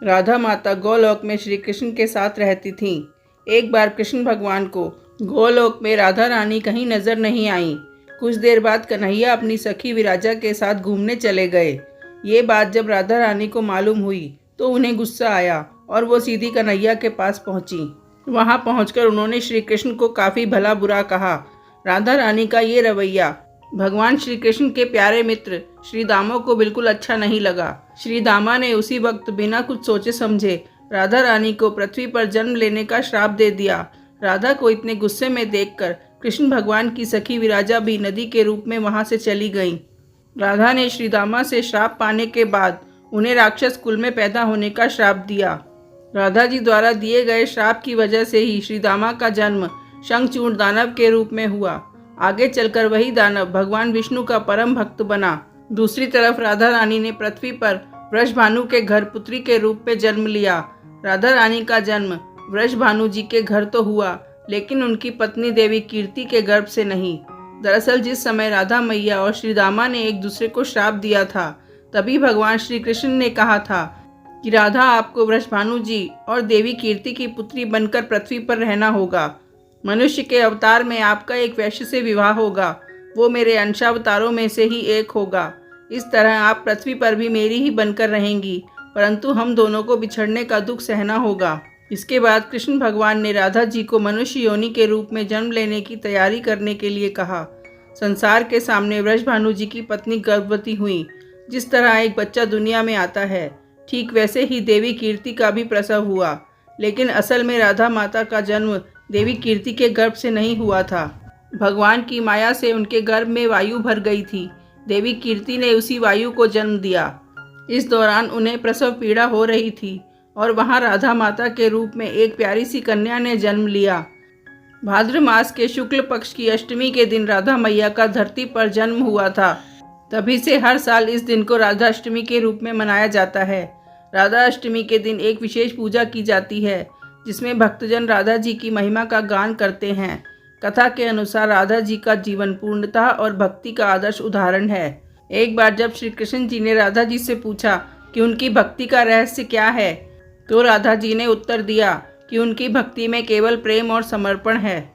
राधा माता गोलोक में श्री कृष्ण के साथ रहती थीं। एक बार कृष्ण भगवान को गोलोक में राधा रानी कहीं नजर नहीं आई। कुछ देर बाद कन्हैया अपनी सखी विराजा के साथ घूमने चले गए। ये बात जब राधा रानी को मालूम हुई तो उन्हें गुस्सा आया और वो सीधी कन्हैया के पास पहुंची। वहां पहुंचकर उन्होंने श्री कृष्ण को काफ़ी भला बुरा कहा। राधा रानी का ये रवैया भगवान श्री कृष्ण के प्यारे मित्र श्री दामा को बिल्कुल अच्छा नहीं लगा। श्री दामा ने उसी वक्त बिना कुछ सोचे समझे राधा रानी को पृथ्वी पर जन्म लेने का श्राप दे दिया। राधा को इतने गुस्से में देखकर कृष्ण भगवान की सखी विराजा भी नदी के रूप में वहां से चली गईं। राधा ने श्री दामा से श्राप पाने के बाद उन्हें राक्षस कुल में पैदा होने का श्राप दिया। राधा जी द्वारा दिए गए श्राप की वजह से ही श्री दामा का जन्म शंखचूर्ण दानव के रूप में हुआ। आगे चलकर वही दानव भगवान विष्णु का परम भक्त बना। दूसरी तरफ राधा रानी ने पृथ्वी पर वृषभानु के घर पुत्री के रूप में जन्म लिया। राधा रानी का जन्म वृषभानु जी के घर तो हुआ, लेकिन उनकी पत्नी देवी कीर्ति के गर्भ से नहीं। दरअसल जिस समय राधा मैया और श्री दामा ने एक दूसरे को श्राप दिया था, तभी भगवान श्री कृष्ण ने कहा था कि राधा आपको वृषभानु जी और देवी कीर्ति की पुत्री बनकर पृथ्वी पर रहना होगा। मनुष्य के अवतार में आपका एक वैश्य से विवाह होगा, वो मेरे अंशावतारों में से ही एक होगा। इस तरह आप पृथ्वी पर भी मेरी ही बनकर रहेंगी, परंतु हम दोनों को बिछड़ने का दुख सहना होगा। इसके बाद कृष्ण भगवान ने राधा जी को मनुष्य योनि के रूप में जन्म लेने की तैयारी करने के लिए कहा। संसार के सामने वृषभानु जी की पत्नी गर्भवती हुई। जिस तरह एक बच्चा दुनिया में आता है, ठीक वैसे ही देवी कीर्ति का भी प्रसव हुआ। लेकिन असल में राधा माता का जन्म देवी कीर्ति के गर्भ से नहीं हुआ था। भगवान की माया से उनके गर्भ में वायु भर गई थी। देवी कीर्ति ने उसी वायु को जन्म दिया। इस दौरान उन्हें प्रसव पीड़ा हो रही थी और वहां राधा माता के रूप में एक प्यारी सी कन्या ने जन्म लिया। भाद्र मास के शुक्ल पक्ष की अष्टमी के दिन राधा मैया का धरती पर जन्म हुआ था। तभी से हर साल इस दिन को राधा अष्टमी के रूप में मनाया जाता है। राधा अष्टमी के दिन एक विशेष पूजा की जाती है, जिसमें भक्तजन राधा जी की महिमा का गान करते हैं। कथा के अनुसार राधा जी का जीवन पूर्णता और भक्ति का आदर्श उदाहरण है। एक बार जब श्री कृष्ण जी ने राधा जी से पूछा कि उनकी भक्ति का रहस्य क्या है, तो राधा जी ने उत्तर दिया कि उनकी भक्ति में केवल प्रेम और समर्पण है।